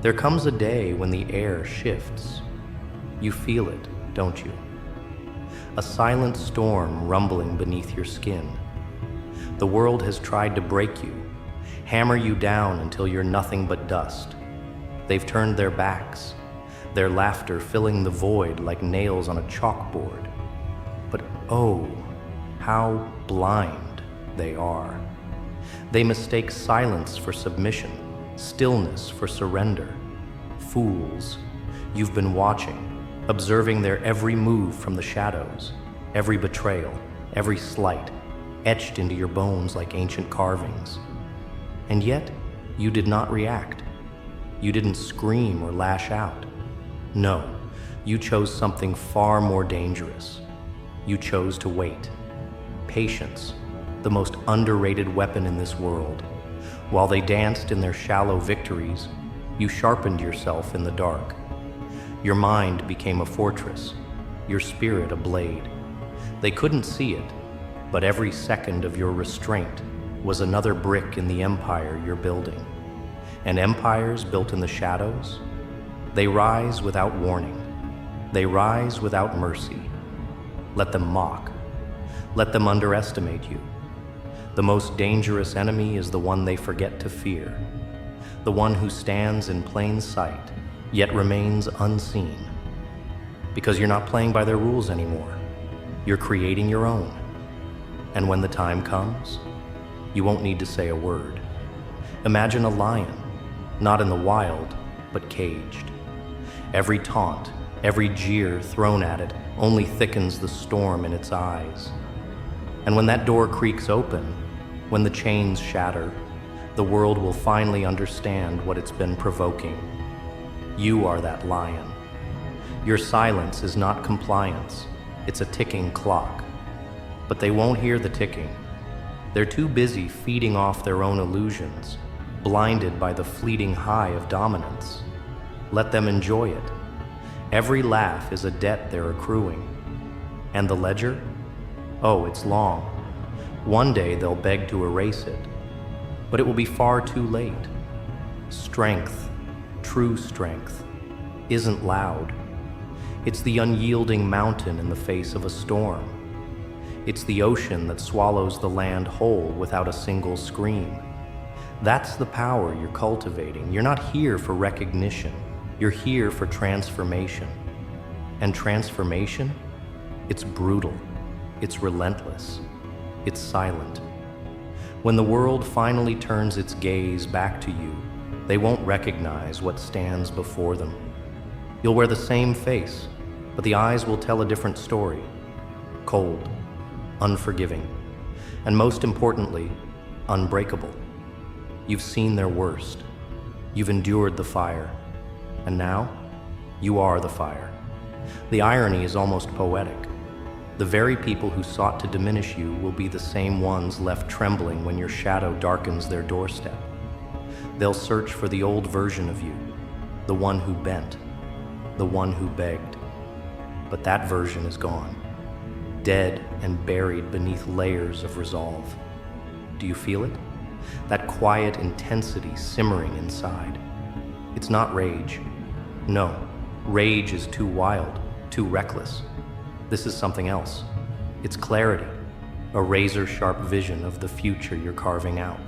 There comes a day when the air shifts. You feel it, don't you? A silent storm rumbling beneath your skin. The world has tried to break you, hammer you down until you're nothing but dust. They've turned their backs, their laughter filling the void like nails on a chalkboard. But oh, how blind they are. They mistake silence for submission, stillness for surrender. Fools, you've been watching, observing their every move from the shadows, every betrayal, every slight, etched into your bones like ancient carvings. And yet, you did not react. You didn't scream or lash out. No, you chose something far more dangerous. You chose to wait. Patience, the most underrated weapon in this world. While they danced in their shallow victories, you sharpened yourself in the dark. Your mind became a fortress, your spirit a blade. They couldn't see it, but every second of your restraint was another brick in the empire you're building. And empires built in the shadows, they rise without warning. They rise without mercy. Let them mock. Let them underestimate you. The most dangerous enemy is the one they forget to fear. The one who stands in plain sight, yet remains unseen. Because you're not playing by their rules anymore. You're creating your own. And when the time comes, you won't need to say a word. Imagine a lion, not in the wild, but caged. Every taunt, every jeer thrown at it only thickens the storm in its eyes. And when that door creaks open, when the chains shatter, the world will finally understand what it's been provoking. You are that lion. Your silence is not compliance, it's a ticking clock. But they won't hear the ticking. They're too busy feeding off their own illusions, blinded by the fleeting high of dominance. Let them enjoy it. Every laugh is a debt they're accruing. And the ledger? Oh, it's long. One day they'll beg to erase it, but it will be far too late. Strength, true strength, isn't loud. It's the unyielding mountain in the face of a storm. It's the ocean that swallows the land whole without a single scream. That's the power you're cultivating. You're not here for recognition. You're here for transformation. And transformation? It's brutal. It's relentless. It's silent. When the world finally turns its gaze back to you, they won't recognize what stands before them. You'll wear the same face, but the eyes will tell a different story. Cold, unforgiving, and most importantly, unbreakable. You've seen their worst. You've endured the fire. And now, you are the fire. The irony is almost poetic. The very people who sought to diminish you will be the same ones left trembling when your shadow darkens their doorstep. They'll search for the old version of you, the one who bent, the one who begged. But that version is gone, dead and buried beneath layers of resolve. Do you feel it? That quiet intensity simmering inside. It's not rage. No, rage is too wild, too reckless. This is something else. It's clarity, a razor-sharp vision of the future you're carving out.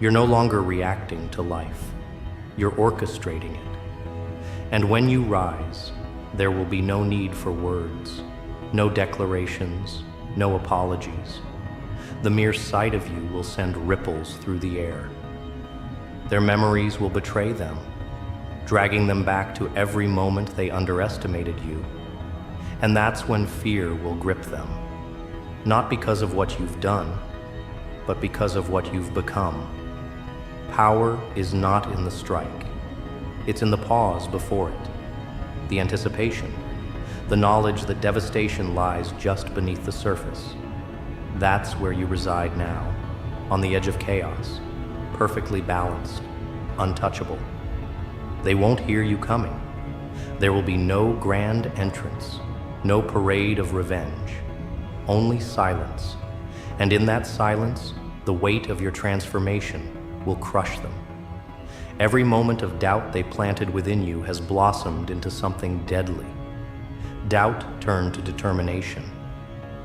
You're no longer reacting to life. You're orchestrating it. And when you rise, there will be no need for words, no declarations, no apologies. The mere sight of you will send ripples through the air. Their memories will betray them, dragging them back to every moment they underestimated you. And that's when fear will grip them, not because of what you've done, but because of what you've become. Power is not in the strike. It's in the pause before it, the anticipation, the knowledge that devastation lies just beneath the surface. That's where you reside now, on the edge of chaos, perfectly balanced, untouchable. They won't hear you coming. There will be no grand entrance, no parade of revenge, only silence. And in that silence, the weight of your transformation will crush them. Every moment of doubt they planted within you has blossomed into something deadly. Doubt turned to determination.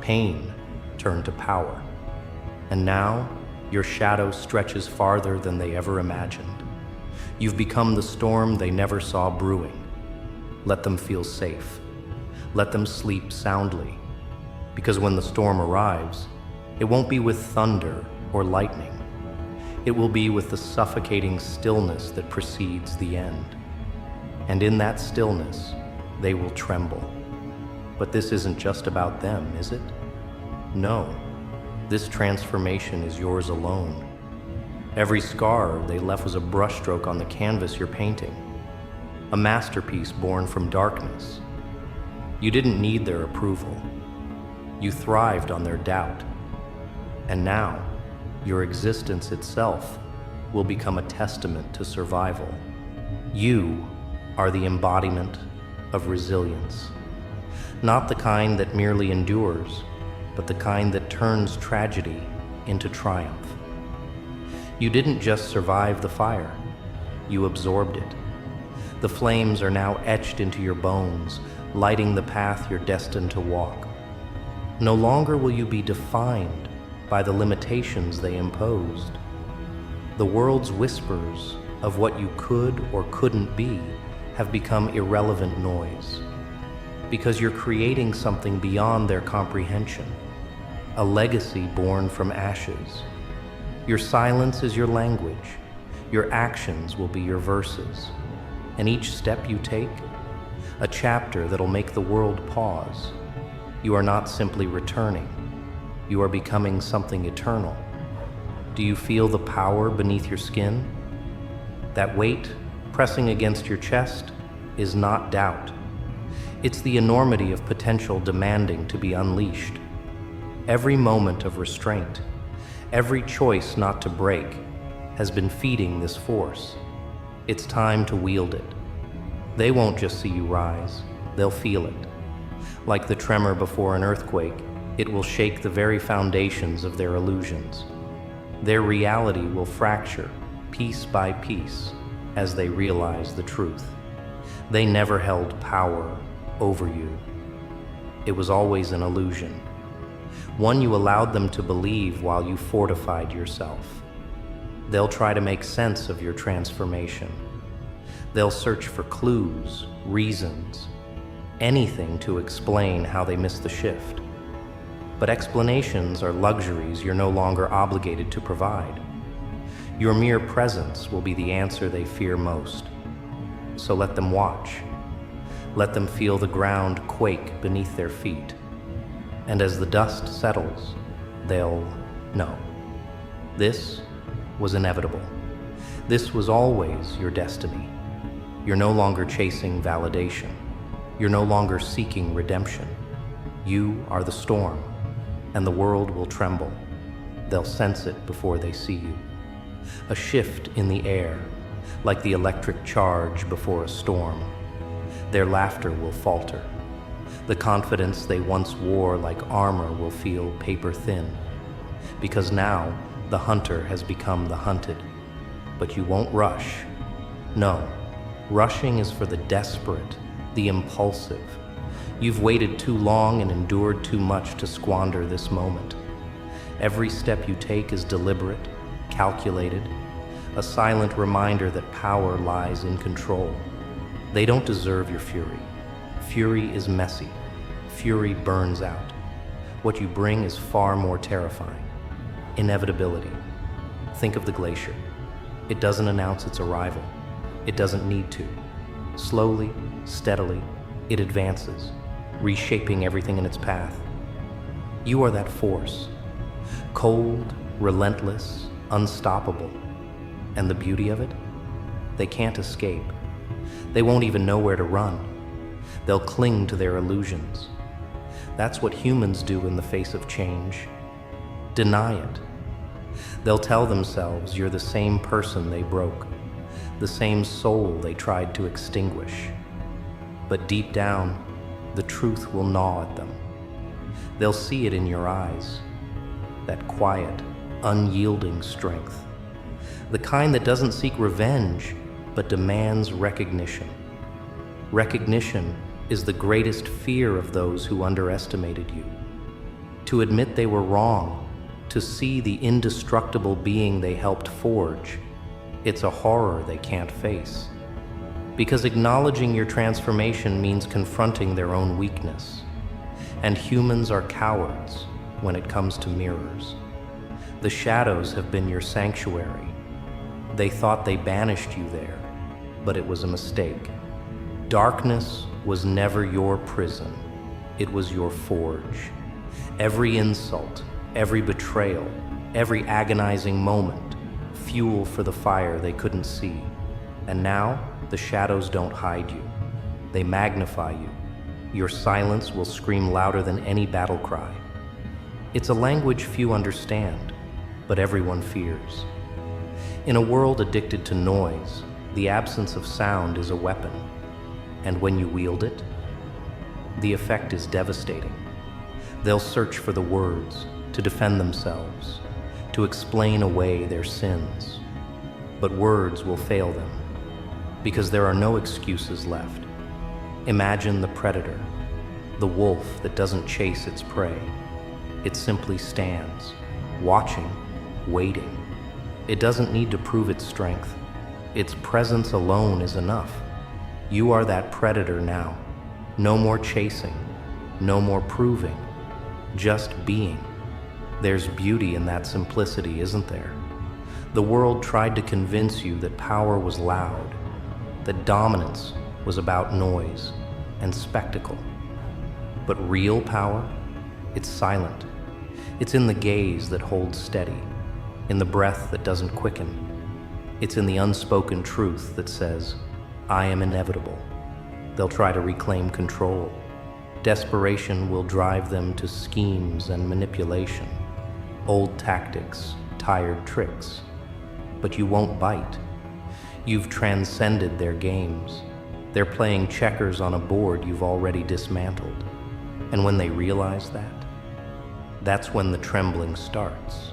Pain turned to power. And now, your shadow stretches farther than they ever imagined. You've become the storm they never saw brewing. Let them feel safe. Let them sleep soundly. Because when the storm arrives, it won't be with thunder or lightning. It will be with the suffocating stillness that precedes the end. And in that stillness, they will tremble. But this isn't just about them, is it? No. This transformation is yours alone. Every scar they left was a brushstroke on the canvas you're painting, a masterpiece born from darkness. You didn't need their approval. You thrived on their doubt. And now, your existence itself will become a testament to survival. You are the embodiment of resilience. Not the kind that merely endures, but the kind that turns tragedy into triumph. You didn't just survive the fire, you absorbed it. The flames are now etched into your bones, lighting the path you're destined to walk. No longer will you be defined by the limitations they imposed. The world's whispers of what you could or couldn't be have become irrelevant noise, because you're creating something beyond their comprehension, a legacy born from ashes. Your silence is your language, your actions will be your verses, and each step you take, a chapter that'll make the world pause. You are not simply returning, you are becoming something eternal. Do you feel the power beneath your skin? That weight pressing against your chest is not doubt. It's the enormity of potential demanding to be unleashed. Every moment of restraint, every choice not to break, has been feeding this force. It's time to wield it. They won't just see you rise, they'll feel it. Like the tremor before an earthquake, it will shake the very foundations of their illusions. Their reality will fracture, piece by piece, as they realize the truth. They never held power over you. It was always an illusion, one you allowed them to believe while you fortified yourself. They'll try to make sense of your transformation. They'll search for clues, reasons, anything to explain how they missed the shift. But explanations are luxuries you're no longer obligated to provide. Your mere presence will be the answer they fear most. So let them watch. Let them feel the ground quake beneath their feet. And as the dust settles, they'll know. This was inevitable. This was always your destiny. You're no longer chasing validation. You're no longer seeking redemption. You are the storm, and the world will tremble. They'll sense it before they see you. A shift in the air, like the electric charge before a storm. Their laughter will falter. The confidence they once wore like armor will feel paper thin, because now the hunter has become the hunted. But you won't rush. No, rushing is for the desperate, the impulsive. You've waited too long and endured too much to squander this moment. Every step you take is deliberate, calculated, a silent reminder that power lies in control. They don't deserve your fury. Fury is messy. Fury burns out. What you bring is far more terrifying. Inevitability. Think of the glacier. It doesn't announce its arrival. It doesn't need to. Slowly, steadily, it advances, reshaping everything in its path. You are that force. Cold, relentless, unstoppable. And the beauty of it? They can't escape. They won't even know where to run. They'll cling to their illusions. That's what humans do in the face of change. Deny it. They'll tell themselves you're the same person they broke, the same soul they tried to extinguish. But deep down, the truth will gnaw at them. They'll see it in your eyes, that quiet, unyielding strength, the kind that doesn't seek revenge, but demands recognition. Recognition is the greatest fear of those who underestimated you. To admit they were wrong, to see the indestructible being they helped forge, it's a horror they can't face. Because acknowledging your transformation means confronting their own weakness. And humans are cowards when it comes to mirrors. The shadows have been your sanctuary. They thought they banished you there, but it was a mistake. Darkness was never your prison. It was your forge. Every insult, every betrayal, every agonizing moment, fuel for the fire they couldn't see. And now, the shadows don't hide you. They magnify you. Your silence will scream louder than any battle cry. It's a language few understand, but everyone fears. In a world addicted to noise, the absence of sound is a weapon. And when you wield it, the effect is devastating. They'll search for the words to defend themselves, to explain away their sins. But words will fail them, because there are no excuses left. Imagine the predator, the wolf that doesn't chase its prey. It simply stands, watching, waiting. It doesn't need to prove its strength. Its presence alone is enough. You are that predator now. No more chasing, no more proving, just being. There's beauty in that simplicity, isn't there? The world tried to convince you that power was loud, that dominance was about noise and spectacle. But real power, it's silent. It's in the gaze that holds steady, in the breath that doesn't quicken. It's in the unspoken truth that says, I am inevitable. They'll try to reclaim control. Desperation will drive them to schemes and manipulation, old tactics, tired tricks. But you won't bite. You've transcended their games. They're playing checkers on a board you've already dismantled. And when they realize that, that's when the trembling starts.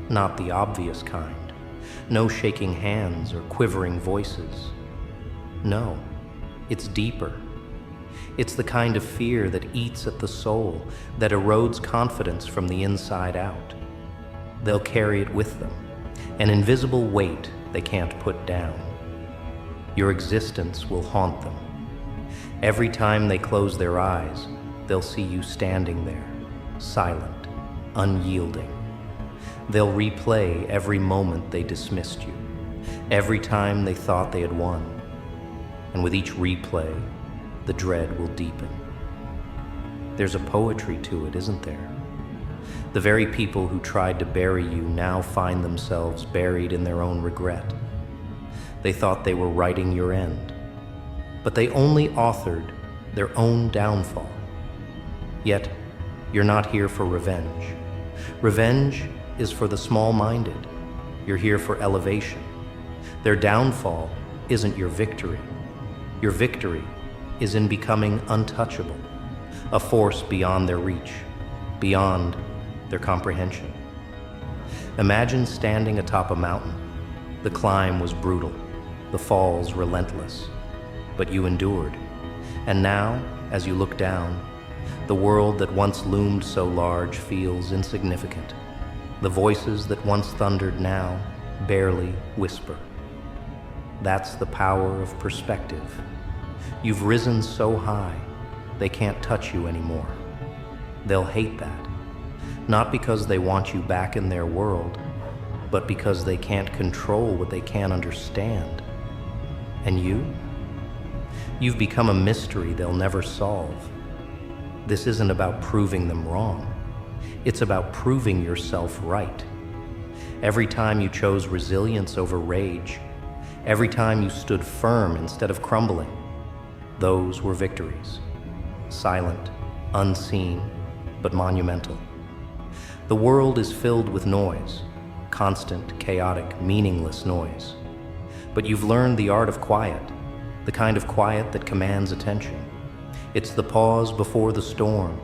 Not the obvious kind. No shaking hands or quivering voices. No, it's deeper. It's the kind of fear that eats at the soul, that erodes confidence from the inside out. They'll carry it with them, an invisible weight they can't put down. Your existence will haunt them. Every time they close their eyes, they'll see you standing there, silent, unyielding. They'll replay every moment they dismissed you, every time they thought they had won. And with each replay, the dread will deepen. There's a poetry to it, isn't there? The very people who tried to bury you now find themselves buried in their own regret. They thought they were writing your end, but they only authored their own downfall. Yet, you're not here for revenge. Revenge is for the small-minded. You're here for elevation. Their downfall isn't your victory. Your victory is in becoming untouchable, a force beyond their reach, beyond their comprehension. Imagine standing atop a mountain. The climb was brutal, the falls relentless, but you endured. And now, as you look down, the world that once loomed so large feels insignificant. The voices that once thundered now barely whisper. That's the power of perspective. You've risen so high, they can't touch you anymore. They'll hate that, not because they want you back in their world, but because they can't control what they can't understand. And you? You've become a mystery they'll never solve. This isn't about proving them wrong. It's about proving yourself right. Every time you chose resilience over rage, every time you stood firm instead of crumbling, those were victories. Silent, unseen, but monumental. The world is filled with noise, constant, chaotic, meaningless noise. But you've learned the art of quiet, the kind of quiet that commands attention. It's the pause before the storm,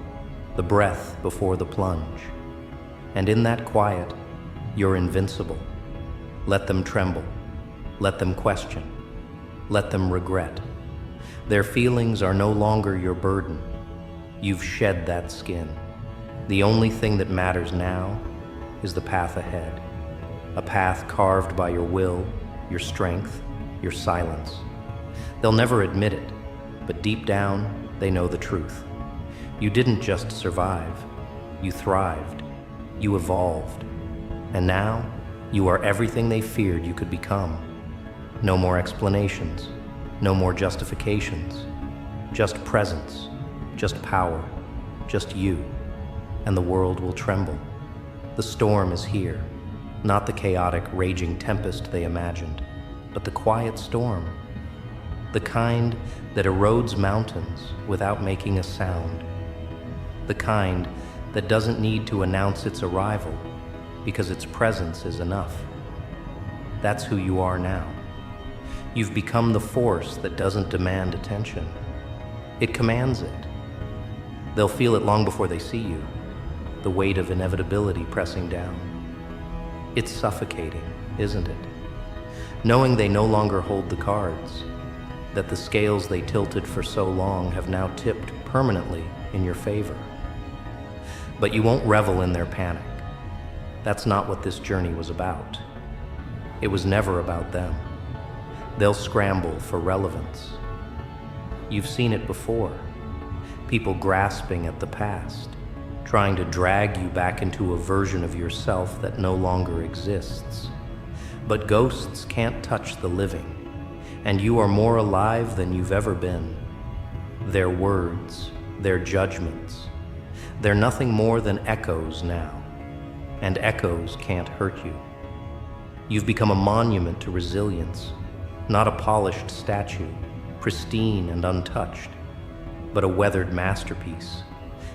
the breath before the plunge. And in that quiet, you're invincible. Let them tremble. Let them question. Let them regret. Their feelings are no longer your burden. You've shed that skin. The only thing that matters now is the path ahead. A path carved by your will, your strength, your silence. They'll never admit it, but deep down, they know the truth. You didn't just survive. You thrived. You evolved. And now, you are everything they feared you could become. No more explanations. No more justifications. Just presence. Just power. Just you. And the world will tremble. The storm is here. Not the chaotic, raging tempest they imagined, but the quiet storm. The kind that erodes mountains without making a sound. The kind that doesn't need to announce its arrival because its presence is enough. That's who you are now. You've become the force that doesn't demand attention. It commands it. They'll feel it long before they see you, the weight of inevitability pressing down. It's suffocating, isn't it? Knowing they no longer hold the cards, that the scales they tilted for so long have now tipped permanently in your favor. But you won't revel in their panic. That's not what this journey was about. It was never about them. They'll scramble for relevance. You've seen it before. People grasping at the past, trying to drag you back into a version of yourself that no longer exists. But ghosts can't touch the living, and you are more alive than you've ever been. Their words, their judgments, they're nothing more than echoes now, and echoes can't hurt you. You've become a monument to resilience, not a polished statue, pristine and untouched, but a weathered masterpiece.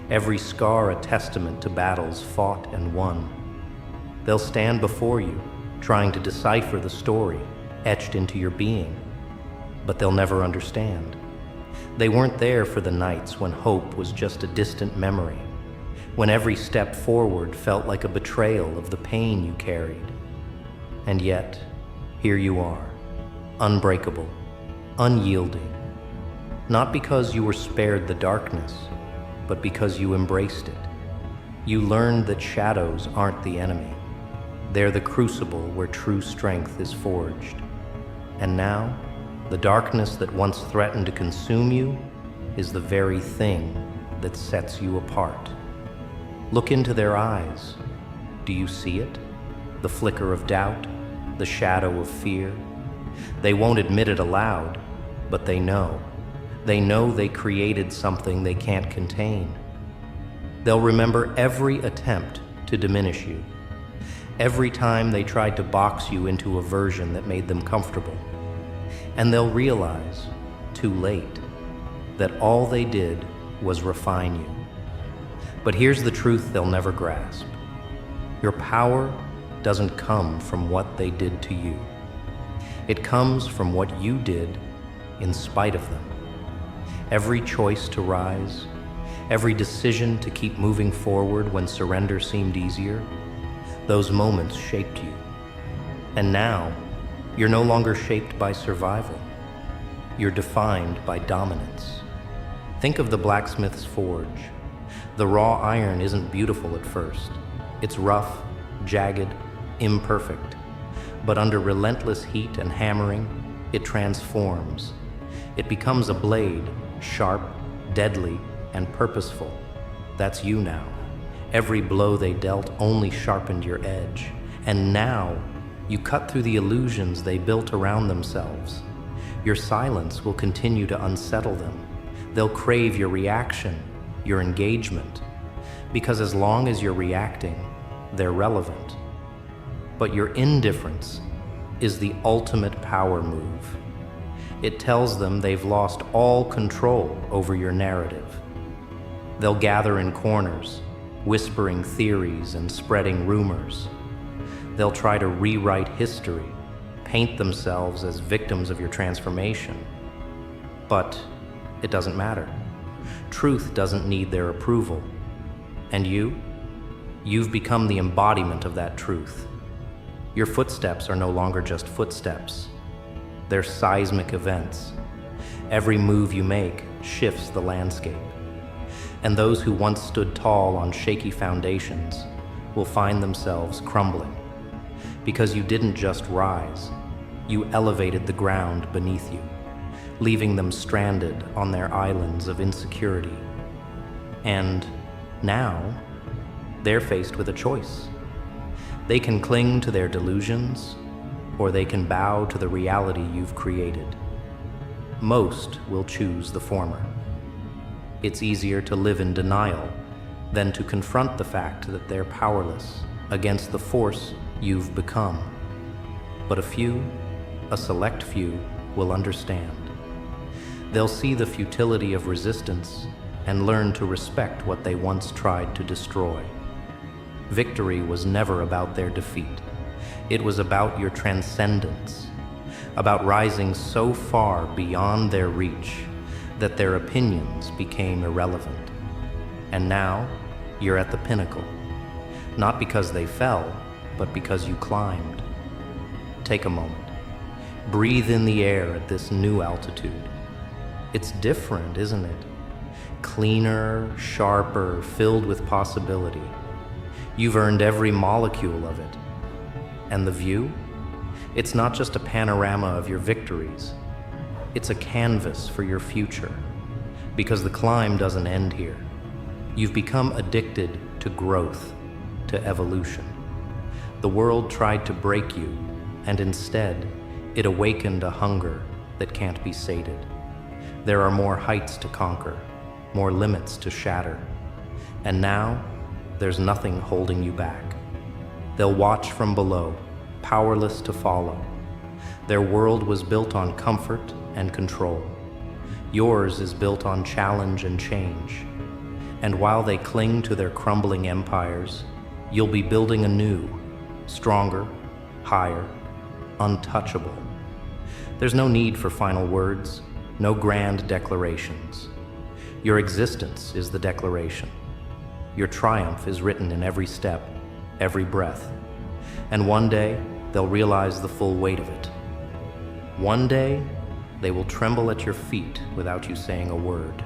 Every scar a testament to battles fought and won. They'll stand before you, trying to decipher the story etched into your being, but they'll never understand. They weren't there for the nights when hope was just a distant memory, when every step forward felt like a betrayal of the pain you carried. And yet, here you are, unbreakable, unyielding, not because you were spared the darkness, but because you embraced it. You learned that shadows aren't the enemy. They're the crucible where true strength is forged. And now, the darkness that once threatened to consume you is the very thing that sets you apart. Look into their eyes. Do you see it? The flicker of doubt, the shadow of fear. They won't admit it aloud, but they know. They know they created something they can't contain. They'll remember every attempt to diminish you, every time they tried to box you into a version that made them comfortable. And they'll realize, too late, that all they did was refine you. But here's the truth they'll never grasp. Your power doesn't come from what they did to you. It comes from what you did in spite of them. Every choice to rise, every decision to keep moving forward when surrender seemed easier, those moments shaped you. And now, you're no longer shaped by survival. You're defined by dominance. Think of the blacksmith's forge. The raw iron isn't beautiful at first. It's rough, jagged, imperfect. But under relentless heat and hammering, it transforms. It becomes a blade, sharp, deadly, and purposeful. That's you now. Every blow they dealt only sharpened your edge. And now, you cut through the illusions they built around themselves. Your silence will continue to unsettle them. They'll crave your reaction, your engagement, because as long as you're reacting, they're relevant. But your indifference is the ultimate power move. It tells them they've lost all control over your narrative. They'll gather in corners, whispering theories and spreading rumors. They'll try to rewrite history, paint themselves as victims of your transformation. But it doesn't matter. Truth doesn't need their approval. And you've become the embodiment of that truth. Your footsteps are no longer just footsteps. They're seismic events. Every move you make shifts the landscape. And those who once stood tall on shaky foundations will find themselves crumbling. Because you didn't just rise, you elevated the ground beneath you, leaving them stranded on their islands of insecurity. And now, they're faced with a choice. They can cling to their delusions, or they can bow to the reality you've created. Most will choose the former. It's easier to live in denial than to confront the fact that they're powerless against the force you've become. But a select few, will understand. They'll see the futility of resistance and learn to respect what they once tried to destroy. Victory was never about their defeat. It was about your transcendence, about rising so far beyond their reach that their opinions became irrelevant. And now, you're at the pinnacle, not because they fell, but because you climbed. Take a moment. Breathe in the air at this new altitude. It's different, isn't it? Cleaner, sharper, filled with possibility. You've earned every molecule of it. And the view? It's not just a panorama of your victories. It's a canvas for your future. Because the climb doesn't end here. You've become addicted to growth, to evolution. The world tried to break you, and instead, it awakened a hunger that can't be sated. There are more heights to conquer, more limits to shatter. And now, there's nothing holding you back. They'll watch from below, powerless to follow. Their world was built on comfort and control. Yours is built on challenge and change. And while they cling to their crumbling empires, you'll be building anew, stronger, higher, untouchable. There's no need for final words, no grand declarations. Your existence is the declaration. Your triumph is written in every step, every breath. And one day, they'll realize the full weight of it. One day, they will tremble at your feet without you saying a word.